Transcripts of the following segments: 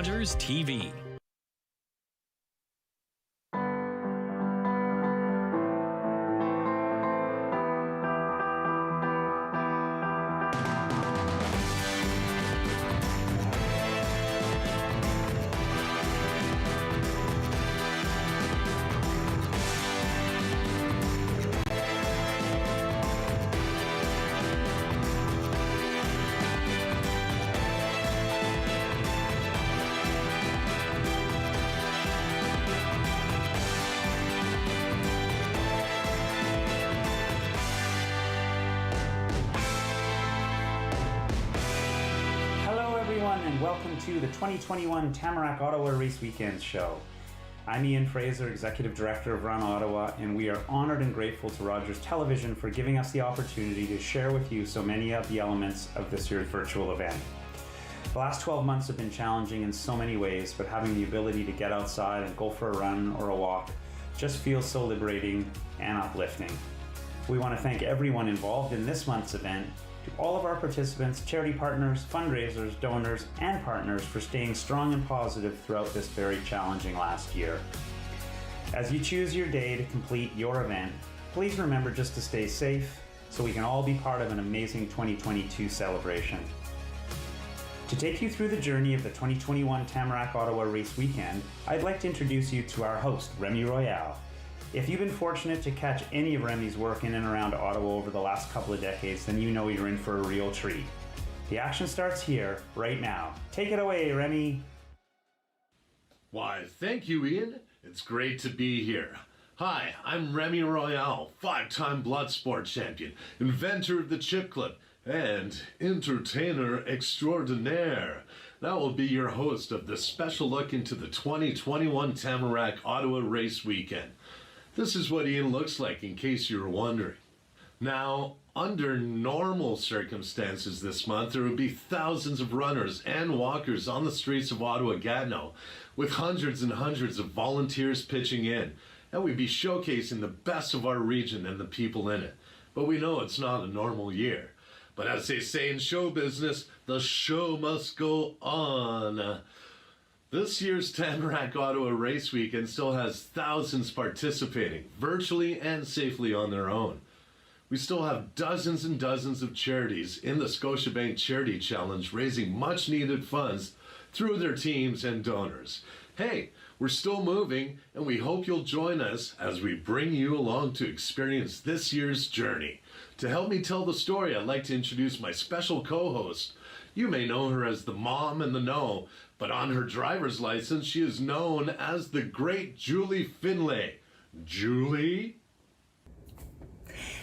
Rogers TV. Welcome to the 2021 Tamarack Ottawa Race Weekend Show. I'm Ian Fraser, Executive Director of Run Ottawa, and we are honored and grateful to Rogers Television for giving us the opportunity to share with you so many of the elements of this year's virtual event. The last 12 months have been challenging in so many ways, but having the ability to get outside and go for a run or a walk just feels so liberating and uplifting. We want to thank everyone involved in this month's event, to all of our participants, charity partners, fundraisers, donors, and partners for staying strong and positive throughout this very challenging last year. As you choose your day to complete your event, please remember just to stay safe so we can all be part of an amazing 2022 celebration. To take you through the journey of the 2021 Tamarack Ottawa Race Weekend, I'd like to introduce you to our host, Remi Royale. If you've been fortunate to catch any of Remi's work in and around Ottawa over the last couple of decades, then you know you're in for a real treat. The action starts here, right now. Take it away, Remi. Why, thank you, Ian. It's great to be here. Hi, I'm Remi Royale, 5-time Bloodsport champion, inventor of the chip clip, and entertainer extraordinaire. That will be your host of this special look into the 2021 Tamarack Ottawa Race Weekend. This is what Ian looks like, in case you were wondering. Now, under normal circumstances this month, there would be thousands of runners and walkers on the streets of Ottawa-Gatineau, with hundreds and hundreds of volunteers pitching in, and we'd be showcasing the best of our region and the people in it. But we know it's not a normal year. But as they say in show business, the show must go on. This year's Tamarack Ottawa Race Weekend still has thousands participating, virtually and safely on their own. We still have dozens and dozens of charities in the Scotiabank Charity Challenge raising much needed funds through their teams and donors. Hey, we're still moving, and we hope you'll join us as we bring you along to experience this year's journey. To help me tell the story, I'd like to introduce my special co-host. You may know her as the Mom in the Know, but on her driver's license, she is known as the Great Julie Findlay. Julie?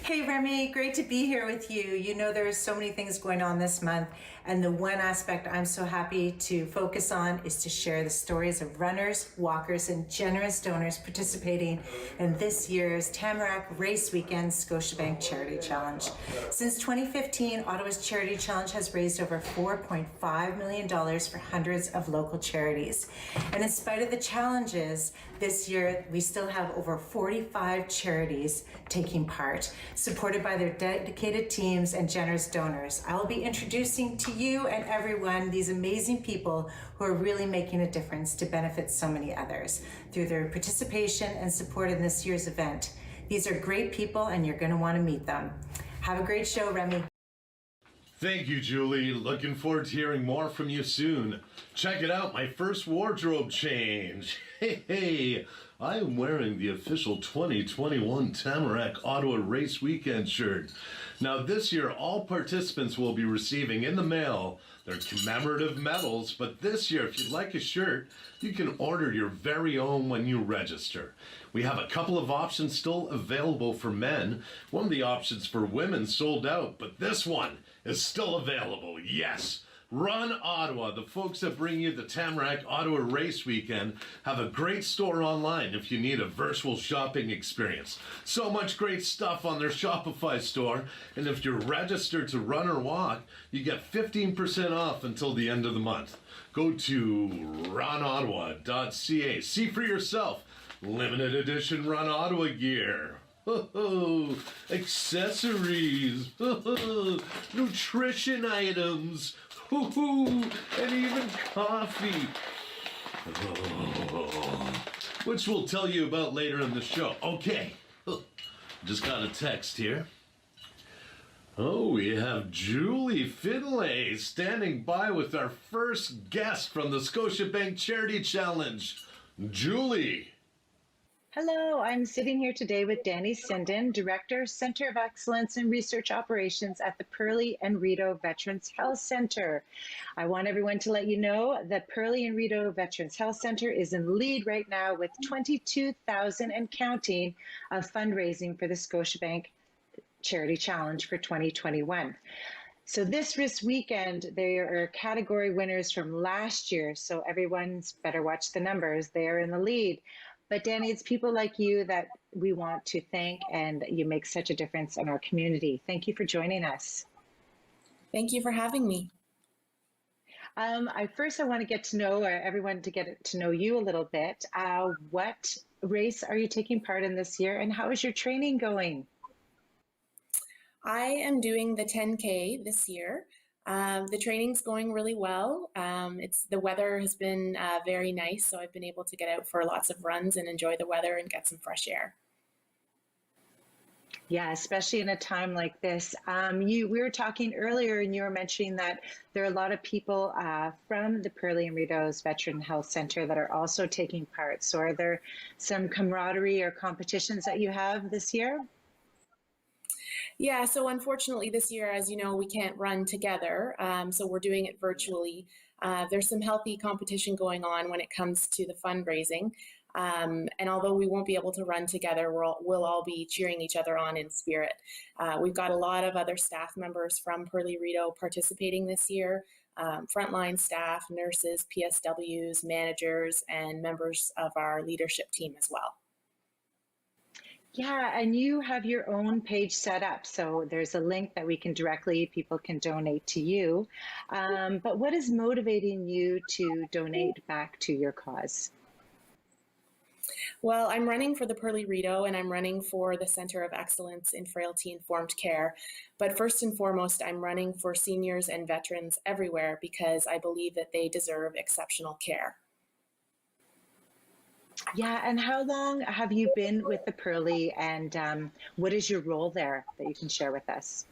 Hey Remi, great to be here with you. You know there are so many things going on this month, and the one aspect I'm so happy to focus on is to share the stories of runners, walkers, and generous donors participating in this year's Tamarack Race Weekend Scotiabank Charity Challenge. Since 2015, Ottawa's Charity Challenge has raised over $4.5 million for hundreds of local charities. And in spite of the challenges, this year we still have over 45 charities taking part, supported by their dedicated teams and generous donors. I'll be introducing to you and everyone these amazing people who are really making a difference to benefit so many others through their participation and support in this year's event. These are great people and you're going to want to meet them. Have a great show, Remi. Thank you, Julie. Looking forward to hearing more from you soon. Check it out, my first wardrobe change. Hey, I am wearing the official 2021 Tamarack Ottawa Race Weekend shirt. Now this year, all participants will be receiving in the mail their commemorative medals, but this year, if you'd like a shirt, you can order your very own when you register. We have a couple of options still available for men. One of the options for women sold out, but this one is still available, yes. Run Ottawa, the folks that bring you the Tamarack Ottawa Race Weekend, have a great store online if you need a virtual shopping experience. So much great stuff on their Shopify store, and if you're registered to run or walk, you get 15% off until the end of the month. Go to runottawa.ca. See for yourself. Limited edition Run Ottawa gear. Accessories. Nutrition items. And even coffee. which we'll tell you about later in the show. Okay, just got a text here. Oh, we have Julie Findlay standing by with our first guest from the Scotiabank Charity Challenge. Julie. Hello, I'm sitting here today with Danny Sinden, Director, Center of Excellence in Research Operations at the Purley and Rideau Veterans Health Center. I want everyone to let you know that Purley and Rideau Veterans Health Center is in the lead right now with 22,000 and counting of fundraising for the Scotiabank Charity Challenge for 2021. So this weekend, there are category winners from last year, so everyone's better watch the numbers. They are in the lead. But Danny, it's people like you that we want to thank, and you make such a difference in our community. Thank you for joining us. Thank you for having me. I want to get to know everyone to get to know you a little bit. What race are you taking part in this year, and how is your training going? I am doing the 10K this year. The training's going really well. The weather has been very nice, so I've been able to get out for lots of runs and enjoy the weather and get some fresh air. Yeah, especially in a time like this. We were talking earlier, and you were mentioning that there are a lot of people from the Purley and Rideau's Veteran Health Center that are also taking part. So are there some camaraderie or competitions that you have this year? Yeah, so unfortunately this year, as you know, we can't run together, so we're doing it virtually. There's some healthy competition going on when it comes to the fundraising. And although we won't be able to run together, we'll all be cheering each other on in spirit. We've got a lot of other staff members from Purley Rideau participating this year, frontline staff, nurses, PSWs, managers, and members of our leadership team as well. Yeah, and you have your own page set up. So there's a link that people can donate to you. But what is motivating you to donate back to your cause? Well, I'm running for the Purley Rideau, and I'm running for the Center of Excellence in Frailty Informed Care. But first and foremost, I'm running for seniors and veterans everywhere because I believe that they deserve exceptional care. Yeah, and how long have you been with the Purley, and what is your role there that you can share with us?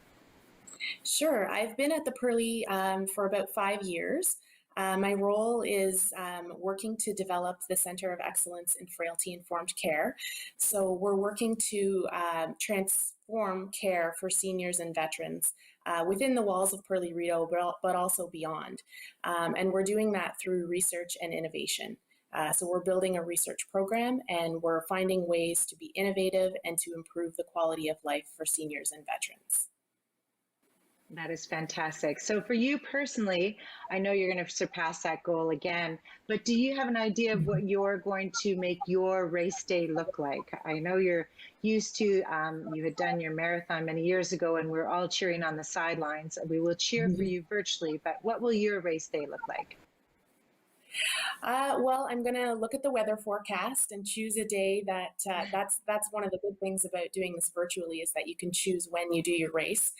Sure, I've been at the Purley for about 5 years. My role is working to develop the Center of Excellence in Frailty Informed Care. So we're working to transform care for seniors and veterans within the walls of Purley Rideau, but also beyond. And we're doing that through research and innovation. So we're building a research program, and we're finding ways to be innovative and to improve the quality of life for seniors and veterans. That is fantastic. So for you personally, I know you're going to surpass that goal again, but do you have an idea of what you're going to make your race day look like? I know you're used to, you had done your marathon many years ago, and we're all cheering on the sidelines. We will cheer for you virtually, but what will your race day look like? Well, I'm going to look at the weather forecast and choose a day that's one of the good things about doing this virtually is that you can choose when you do your race.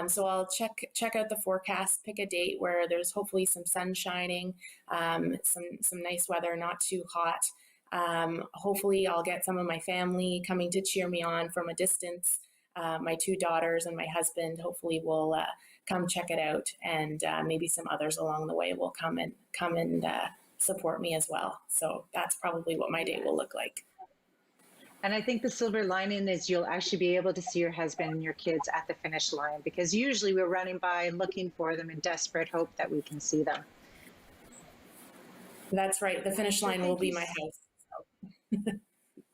So I'll check out the forecast, pick a date where there's hopefully some sun shining, some nice weather, not too hot. Hopefully I'll get some of my family coming to cheer me on from a distance. My 2 daughters and my husband hopefully will come check it out, and maybe some others along the way will come and support me as well. So that's probably what my day will look like. And I think the silver lining is you'll actually be able to see your husband and your kids at the finish line, because usually we're running by looking for them in desperate hope that we can see them. That's right. The finish line will be my house. So.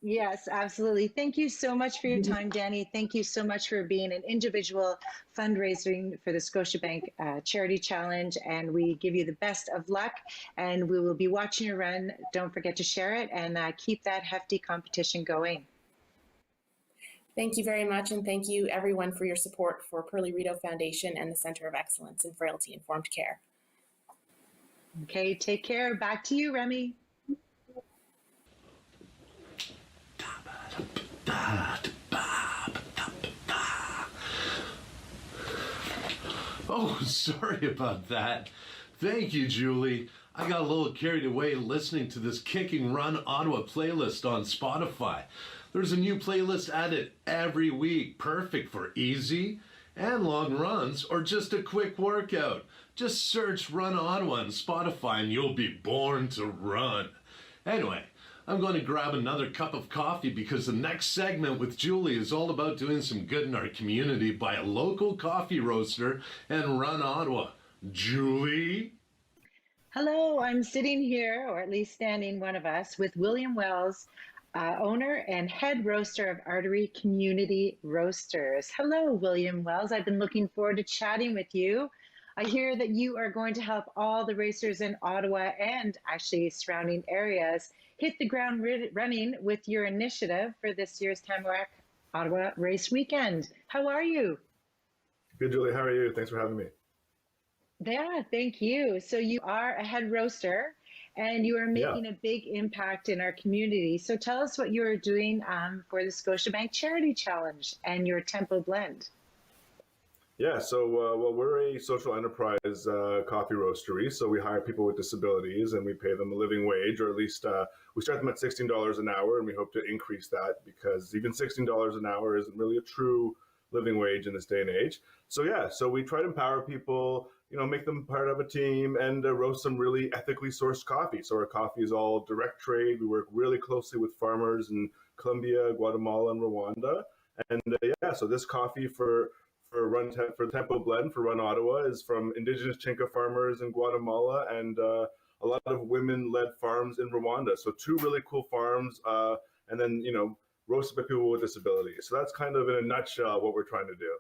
Yes, absolutely. Thank you so much for your time, Danny. Thank you so much for being an individual fundraising for the Scotiabank Charity Challenge. And we give you the best of luck. And we will be watching your run. Don't forget to share it and keep that hefty competition going. Thank you very much. And thank you, everyone, for your support for Purley Rideau Foundation and the Center of Excellence in Frailty Informed Care. Okay, take care. Back to you, Remi. Oh, sorry about that. Thank you, Julie. I got a little carried away listening to this Kicking Run Ottawa playlist on Spotify. There's a new playlist added every week, perfect for easy and long runs or just a quick workout. Just search Run Ottawa on Spotify and you'll be born to run. Anyway, I'm going to grab another cup of coffee because the next segment with Julie is all about doing some good in our community by a local coffee roaster and Run Ottawa. Julie? Hello, I'm sitting here, or at least standing, one of us, with William Wells, owner and head roaster of Artery Community Roasters. Hello, William Wells. I've been looking forward to chatting with you. I hear that you are going to help all the racers in Ottawa and actually surrounding areas hit the ground running with your initiative for this year's Tamarack Ottawa race weekend. How are you? Good, Julie. How are you? Thanks for having me. Yeah, thank you. So you are a head roaster and you are making a big impact in our community. So tell us what you are doing for the Scotiabank Charity Challenge and your Tempo Blend. Yeah, so well, we're a social enterprise coffee roastery. So we hire people with disabilities and we pay them a living wage, or at least we start them at $16 an hour, and we hope to increase that because even $16 an hour isn't really a true living wage in this day and age. So yeah, so we try to empower people, make them part of a team and roast some really ethically sourced coffee. So our coffee is all direct trade. We work really closely with farmers in Colombia, Guatemala, and Rwanda. And so this coffee for the Tempo Blend for Run Ottawa is from indigenous Chinca farmers in Guatemala and a lot of women-led farms in Rwanda. So two really cool farms, and then roasted by people with disabilities. So that's kind of in a nutshell what we're trying to do.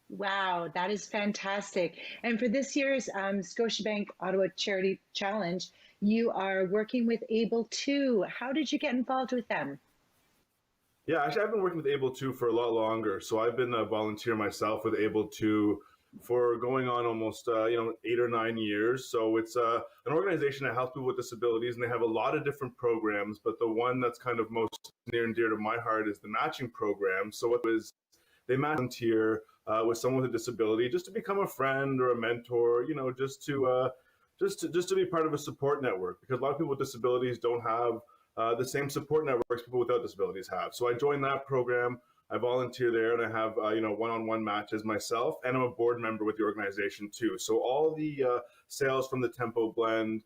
Wow, that is fantastic. And for this year's Scotiabank Ottawa Charity Challenge, you are working with Able2. How did you get involved with them? Yeah, actually, I've been working with Able2 for a lot longer. So I've been a volunteer myself with Able2 for going on almost 8 or 9 years. So it's an organization that helps people with disabilities, and they have a lot of different programs. But the one that's kind of most near and dear to my heart is the matching program. So it was they volunteer with someone with a disability just to become a friend or a mentor, just to be part of a support network, because a lot of people with disabilities don't have the same support networks people without disabilities have. So I joined that program. I volunteer there, and I have one-on-one matches myself, and I'm a board member with the organization too. So all the sales from the Tempo Blend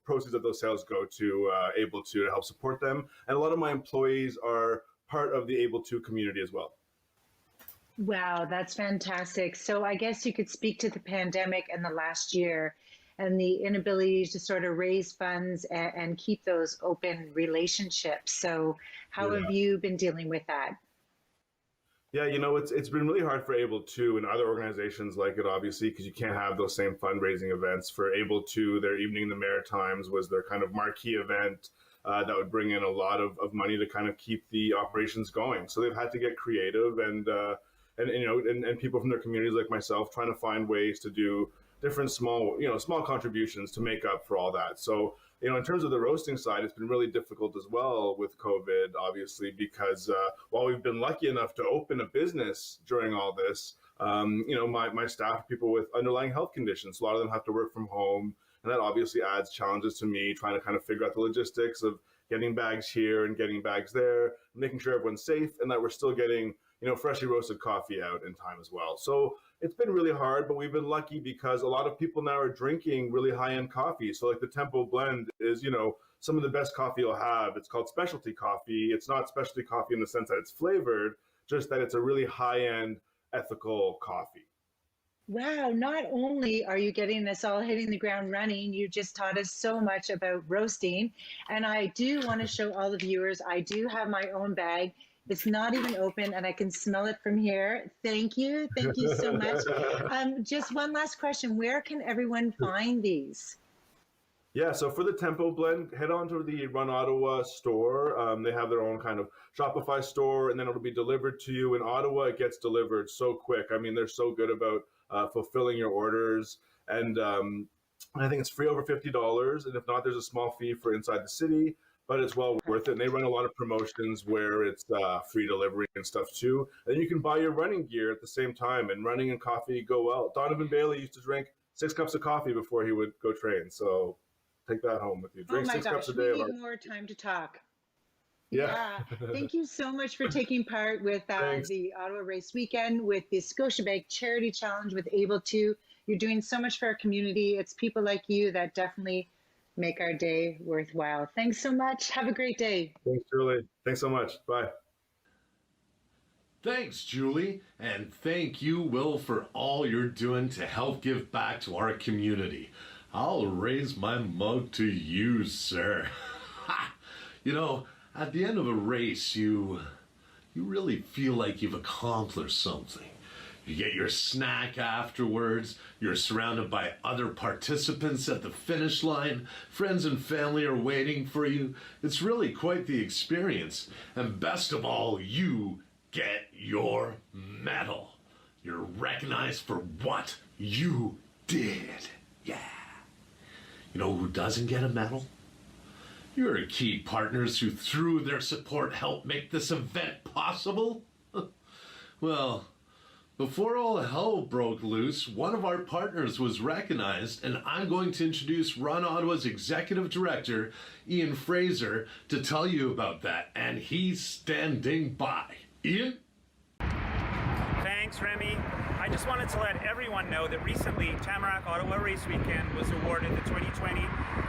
proceeds of those sales go to Able2 to help support them, and a lot of my employees are part of the Able2 community as well. Wow, that's fantastic. So I guess you could speak to the pandemic and the last year and the inability to sort of raise funds and keep those open relationships. So how have you been dealing with that? Yeah, it's been really hard for Able2 and other organizations like it, obviously, because you can't have those same fundraising events. For Able2, their Evening in the Maritimes was their kind of marquee event that would bring in a lot of money to kind of keep the operations going. So they've had to get creative and people from their communities like myself trying to find ways to do different small contributions to make up for all that. So, in terms of the roasting side, it's been really difficult as well with COVID, obviously, because while we've been lucky enough to open a business during all this, my staff, people with underlying health conditions, a lot of them have to work from home. And that obviously adds challenges to me trying to kind of figure out the logistics of getting bags here and getting bags there, making sure everyone's safe and that we're still getting, freshly roasted coffee out in time as well. So it's been really hard, but we've been lucky because a lot of people now are drinking really high-end coffee. So like the Tempo Blend is, some of the best coffee you'll have. It's called specialty coffee. It's not specialty coffee in the sense that it's flavored, just that it's a really high-end ethical coffee. Wow, not only are you getting us all hitting the ground running, you just taught us so much about roasting. And I do want to show all the viewers, I do have my own bag. It's not even open and I can smell it from here. Thank you. Thank you so much. Just one last question. Where can everyone find these? Yeah, so for the Tempo Blend, head on to the Run Ottawa store. They have their own kind of Shopify store, and then it'll be delivered to you. In Ottawa, it gets delivered so quick. I mean, they're so good about fulfilling your orders. And I think it's free over $50. And if not, there's a small fee for inside the city, but it's well worth it. And they run a lot of promotions where it's free delivery and stuff too. And you can buy your running gear at the same time, and running and coffee go well. Donovan Bailey used to drink 6 cups of coffee before he would go train. So take that home with you. Drink 6 cups a day. We need more time to talk. Yeah. Thank you so much for taking part with the Ottawa Race Weekend, with the Scotiabank Charity Challenge with Able To. You're doing so much for our community. It's people like you that definitely make our day worthwhile. Thanks so much. Have a great day. Thanks, Julie. Thanks so much. Bye. Thanks, Julie. And thank you, Will, for all you're doing to help give back to our community. I'll raise my mug to you, sir. You know, at the end of a race, you really feel like you've accomplished something. You get your snack afterwards, you're surrounded by other participants at the finish line, friends and family are waiting for you. It's really quite the experience. And best of all, you get your medal. You're recognized for what you did. Yeah. You know who doesn't get a medal? Your key partners who, through their support, helped make this event possible. Well, before all hell broke loose, one of our partners was recognized, and I'm going to introduce Run Ottawa's Executive Director, Ian Fraser, to tell you about that, and he's standing by. Ian? Thanks, Remi. I just wanted to let everyone know that recently Tamarack Ottawa Race Weekend was awarded the 2020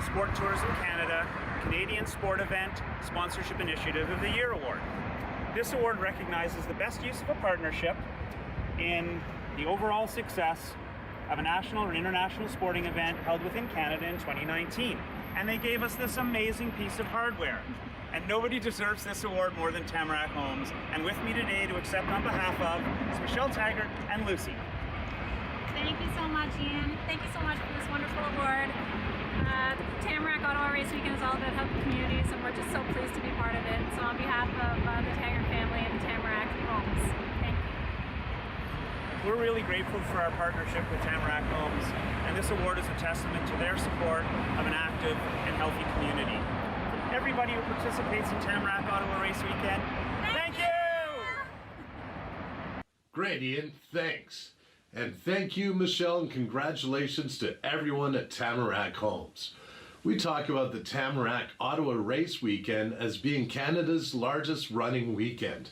Sport Tourism Canada Canadian Sport Event Sponsorship Initiative of the Year Award. This award recognizes the best use of a partnership in the overall success of a national or international sporting event held within Canada in 2019. And they gave us this amazing piece of hardware. And nobody deserves this award more than Tamarack Homes. And with me today to accept on behalf of is Michelle Taggart and Lucy. Thank you so much, Ian. Thank you so much for this wonderful award. Tamarack Ottawa Race Weekend is all about helping communities, and we're just so pleased to be part of it. So on behalf of the Taggart family and Tamarack Homes, thank you. We're really grateful for our partnership with Tamarack Homes, and this award is a testament to their support of an active and healthy community. From everybody who participates in Tamarack Ottawa Race Weekend, thank you! Great, Ian. Thanks. And thank you, Michelle, and congratulations to everyone at Tamarack Homes. We talk about the Tamarack Ottawa Race Weekend as being Canada's largest running weekend.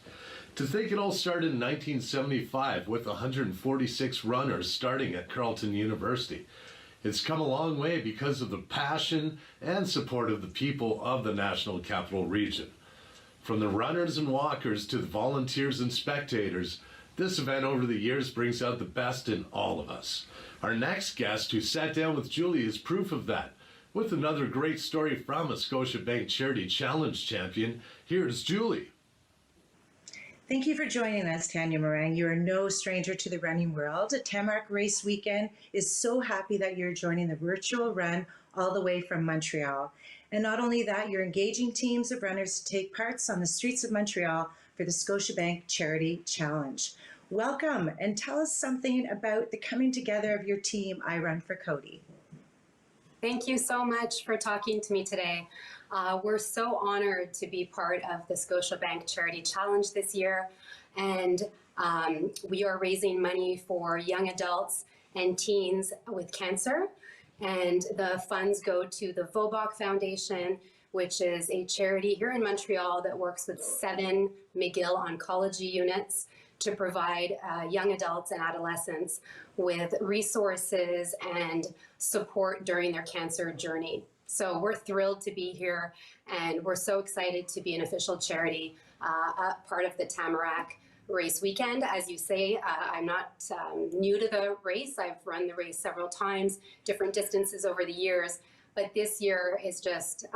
To think it all started in 1975 with 146 runners starting at Carleton University. It's come a long way because of the passion and support of the people of the National Capital Region. From the runners and walkers to the volunteers and spectators, this event over the years brings out the best in all of us. Our next guest who sat down with Julie is proof of that. With another great story from a Scotiabank Charity Challenge champion, here's Julie. Thank you for joining us, Tanya Morang. You are no stranger to the running world. Tamarack Race Weekend is so happy that you're joining the virtual run all the way from Montreal. And not only that, you're engaging teams of runners to take parts on the streets of Montreal for the Scotiabank Charity Challenge. Welcome, and tell us something about the coming together of your team, I Run for Cody. Thank you so much for talking to me today. We're so honored to be part of the Scotiabank Charity Challenge this year, and we are raising money for young adults and teens with cancer, and the funds go to the Vobok Foundation, which is a charity here in Montreal that works with 7 McGill oncology units to provide young adults and adolescents with resources and support during their cancer journey. So we're thrilled to be here, and we're so excited to be an official charity, part of the Tamarack Race Weekend. As you say, I'm not new to the race. I've run the race several times, different distances over the years, but this year is just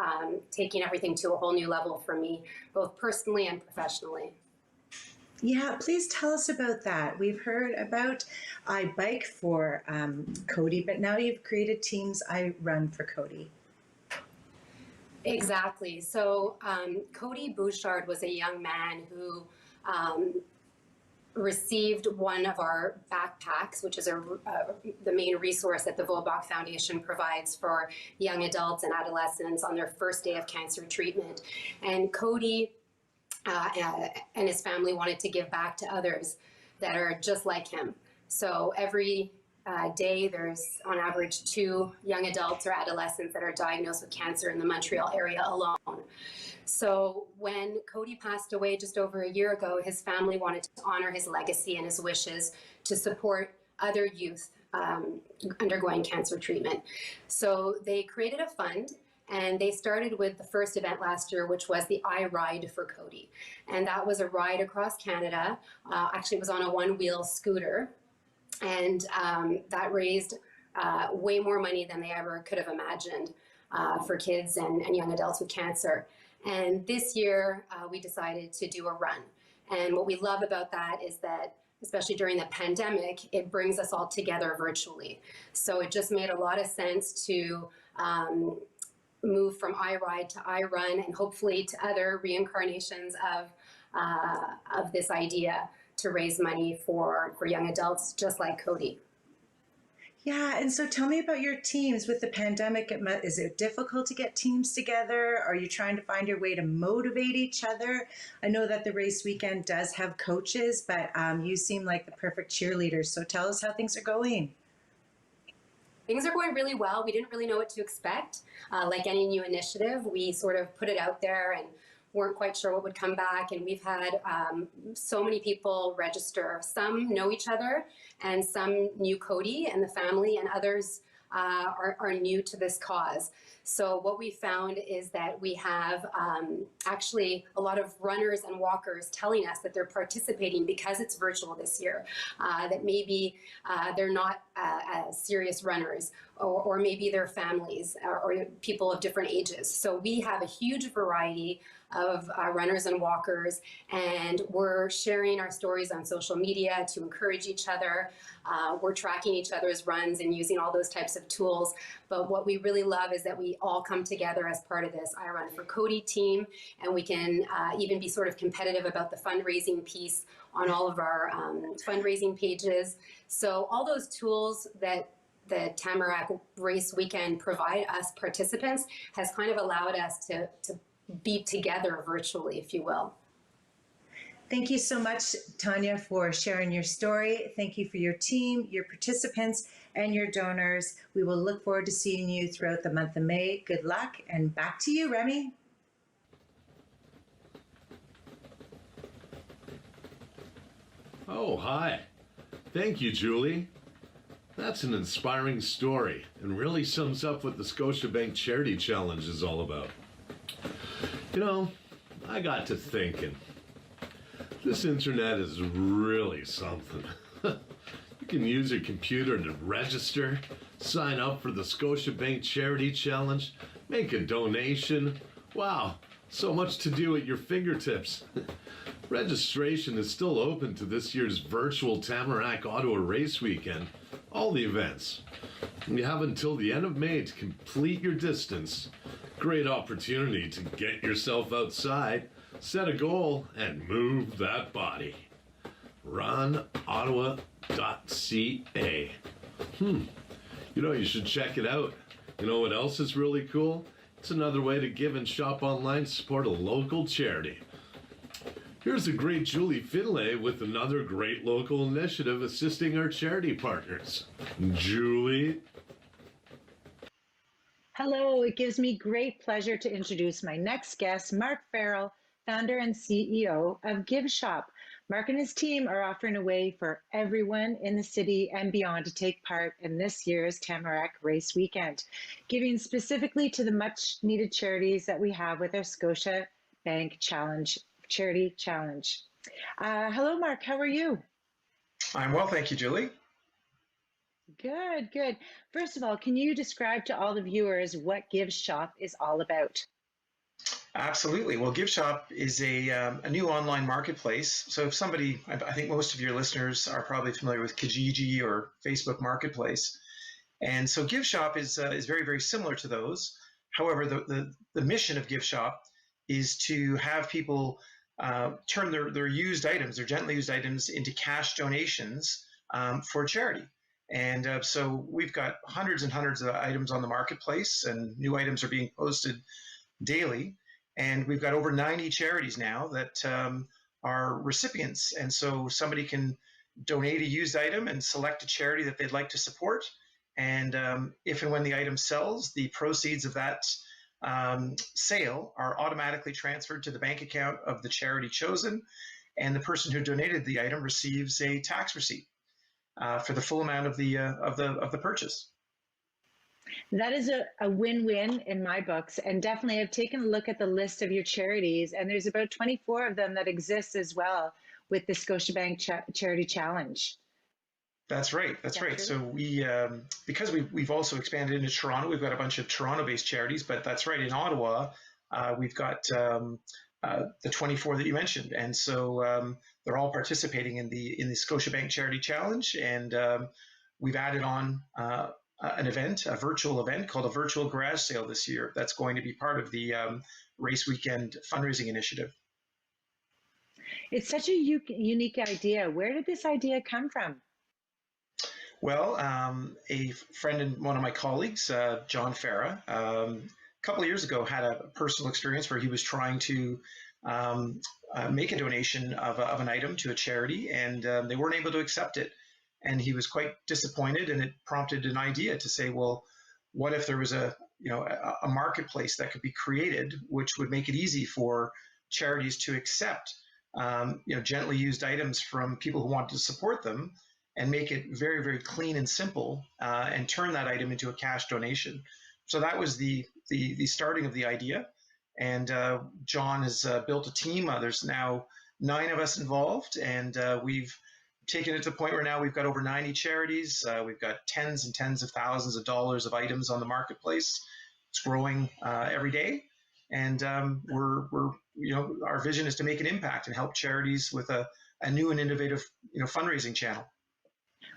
taking everything to a whole new level for me, both personally and professionally. Yeah, please tell us about that. We've heard about I Bike for Cody, but now you've created teams I Run for Cody. Exactly. So Cody Bouchard was a young man who received one of our backpacks, which is the main resource that the Vobok Foundation provides for young adults and adolescents on their first day of cancer treatment. And Cody and his family wanted to give back to others that are just like him. So every day, there's on average 2 young adults or adolescents that are diagnosed with cancer in the Montreal area alone. So when Cody passed away just over a year ago, his family wanted to honor his legacy and his wishes to support other youth undergoing cancer treatment. So they created a fund, and they started with the first event last year, which was the I Ride for Cody. And that was a ride across Canada. Actually, it was on a one-wheel scooter. And that raised way more money than they ever could have imagined for kids and young adults with cancer. And this year, we decided to do a run. And what we love about that is that, especially during the pandemic, it brings us all together virtually. So it just made a lot of sense to move from I Ride to I Run, and hopefully to other reincarnations of this idea to raise money for young adults just like Cody. Yeah, and so tell me about your teams with the pandemic. Is it difficult to get teams together? Are you trying to find your way to motivate each other? I know that the race weekend does have coaches, but you seem like the perfect cheerleaders. So tell us how things are going. Things are going really well. We didn't really know what to expect. Like any new initiative, we sort of put it out there and weren't quite sure what would come back. And we've had so many people register. Some know each other, and some knew Cody and the family, and others are new to this cause. So what we found is that we have actually a lot of runners and walkers telling us that they're participating because it's virtual this year, that maybe they're not serious runners, or maybe their families or people of different ages. So we have a huge variety of runners and walkers, and we're sharing our stories on social media to encourage each other. We're tracking each other's runs and using all those types of tools. But what we really love is that we all come together as part of this I Run for Cody team, and we can even be sort of competitive about the fundraising piece on all of our fundraising pages. So all those tools that the Tamarack Race Weekend provide us participants has kind of allowed us to be together virtually, if you will. Thank you so much, Tanya, for sharing your story. Thank you for your team, your participants, and your donors. We will look forward to seeing you throughout the month of May. Good luck, and back to you, Remi. Oh, hi. Thank you, Julie. That's an inspiring story and really sums up what the Scotiabank Charity Challenge is all about. You know, I got to thinking, this internet is really something. You can use your computer to register, sign up for the Scotiabank Charity Challenge, make a donation. Wow, so much to do at your fingertips. Registration is still open to this year's virtual Tamarack Ottawa Race Weekend, all the events. And you have until the end of May to complete your distance. Great opportunity to get yourself outside, set a goal, and move that body. RunOttawa.ca. You know, you should check it out. You know what else is really cool? It's another way to give and shop online to support a local charity. Here's a great Julie Findlay with another great local initiative assisting our charity partners. Julie. Hello, it gives me great pleasure to introduce my next guest, Mark Farrell, founder and CEO of Give Shop. Mark and his team are offering a way for everyone in the city and beyond to take part in this year's Tamarack Race Weekend, giving specifically to the much needed charities that we have with our Scotiabank Charity Challenge. Hello, Mark, how are you? I'm well, thank you, Julie. Good, good. First of all, can you describe to all the viewers what Give Shop is all about? Absolutely. Well, Give Shop is a new online marketplace. So if somebody, I think most of your listeners are probably familiar with Kijiji or Facebook Marketplace. And so Give Shop is very, very similar to those. However, the mission of Give Shop is to have people turn their used items, their gently used items, into cash donations for charity. And so we've got hundreds and hundreds of items on the marketplace, and new items are being posted daily. And we've got over 90 charities now that are recipients. And so somebody can donate a used item and select a charity that they'd like to support. And if and when the item sells, the proceeds of that sale are automatically transferred to the bank account of the charity chosen, and the person who donated the item receives a tax receipt for the full amount of the purchase. That is a win-win in my books. And definitely I've taken a look at the list of your charities, and there's about 24 of them that exist as well with the Scotiabank Charity Challenge. That's right. That's right. So we, because we've also expanded into Toronto, we've got a bunch of Toronto-based charities, but that's right. In Ottawa, we've got the 24 that you mentioned. And so they're all participating in the Scotiabank Charity Challenge. And we've added on an event, a virtual event called a virtual garage sale this year. That's going to be part of the race weekend fundraising initiative. It's such a unique idea. Where did this idea come from? Well, a friend and one of my colleagues, John Farrell, a couple of years ago had a personal experience where he was trying to make a donation of an item to a charity, and they weren't able to accept it. And he was quite disappointed, and it prompted an idea to say, well, what if there was a marketplace that could be created which would make it easy for charities to accept gently used items from people who want to support them, and make it very, very clean and simple, and turn that item into a cash donation. So that was the starting of the idea. And John has built a team. There's now 9 of us involved, and we've taken it to the point where now we've got over 90 charities. We've got tens and tens of thousands of dollars of items on the marketplace. It's growing every day. And our vision is to make an impact and help charities with a new and innovative fundraising channel.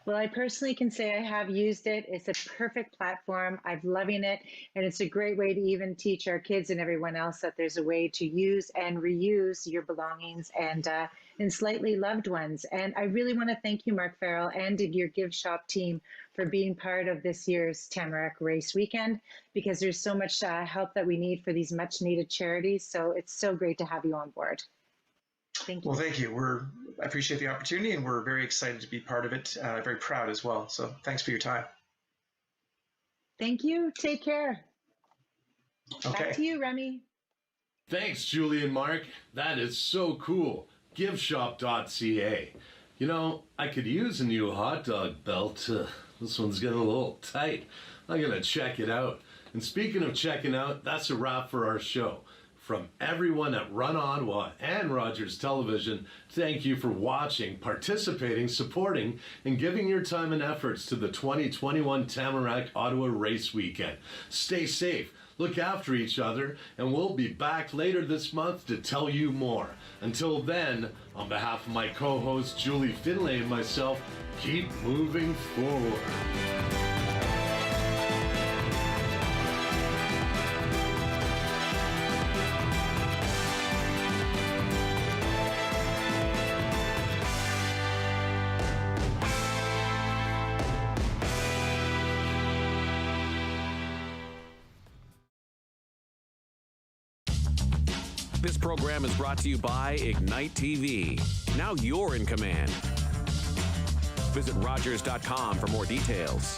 Well, I personally can say I have used it. It's a perfect platform. I'm loving it. And it's a great way to even teach our kids and everyone else that there's a way to use and reuse your belongings and slightly loved ones. And I really want to thank you, Mark Farrell, and your Give Shop team for being part of this year's Tamarack Race Weekend, because there's so much help that we need for these much needed charities. So it's so great to have you on board. Thank you. Well, thank you. I appreciate the opportunity, and we're very excited to be part of it. Very proud as well. So thanks for your time. Thank you. Take care. Okay. Back to you, Remi. Thanks, Julie and Mark. That is so cool. Giveshop.ca. I could use a new hot dog belt. This one's getting a little tight. I'm going to check it out. And speaking of checking out, that's a wrap for our show. From everyone at Run Ottawa and Rogers Television, thank you for watching, participating, supporting, and giving your time and efforts to the 2021 Tamarack Ottawa Race Weekend. Stay safe, look after each other, and we'll be back later this month to tell you more. Until then, on behalf of my co-host Julie Findlay and myself, keep moving forward. This program is brought to you by Ignite TV. Now you're in command. Visit Rogers.com for more details.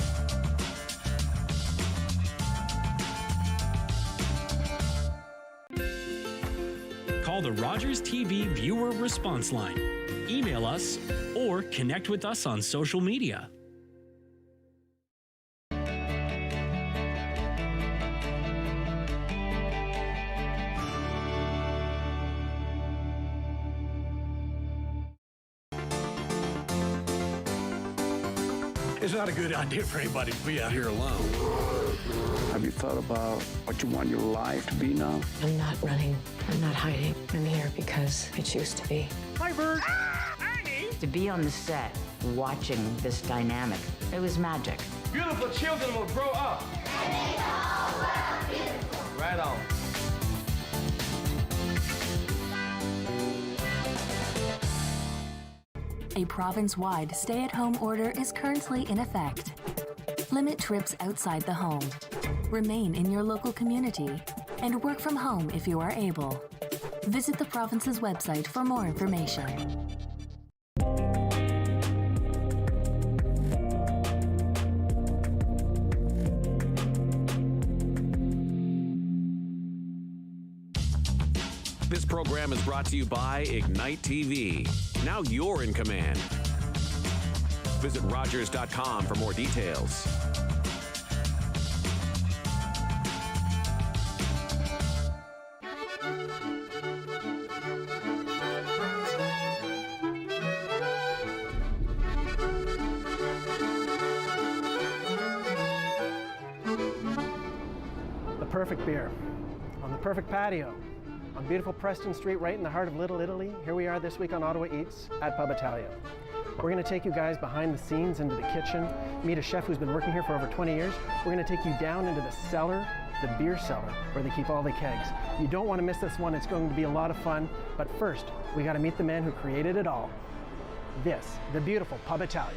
Call the Rogers TV viewer response line. Email us or connect with us on social media. It's not a good idea for anybody to be out here alone. Have you thought about what you want your life to be now? I'm not running. I'm not hiding. I'm here because I choose to be. Hi, Bird. To be on the set, watching this dynamic, it was magic. Beautiful children will grow up. And make the whole world beautiful. Right on. A province-wide stay-at-home order is currently in effect. Limit trips outside the home. Remain in your local community. And work from home if you are able. Visit the province's website for more information. This program is brought to you by Ignite TV. Now you're in command. Visit Rogers.com for more details. The perfect beer on the perfect patio on beautiful Preston Street, right in the heart of Little Italy. Here we are this week on Ottawa Eats at Pub Italia. We're going to take you guys behind the scenes into the kitchen, meet a chef who's been working here for over 20 years. We're going to take you down into the cellar, the beer cellar, where they keep all the kegs. You don't want to miss this one. It's going to be a lot of fun. But first, we got to meet the man who created it all. This, the beautiful Pub Italia.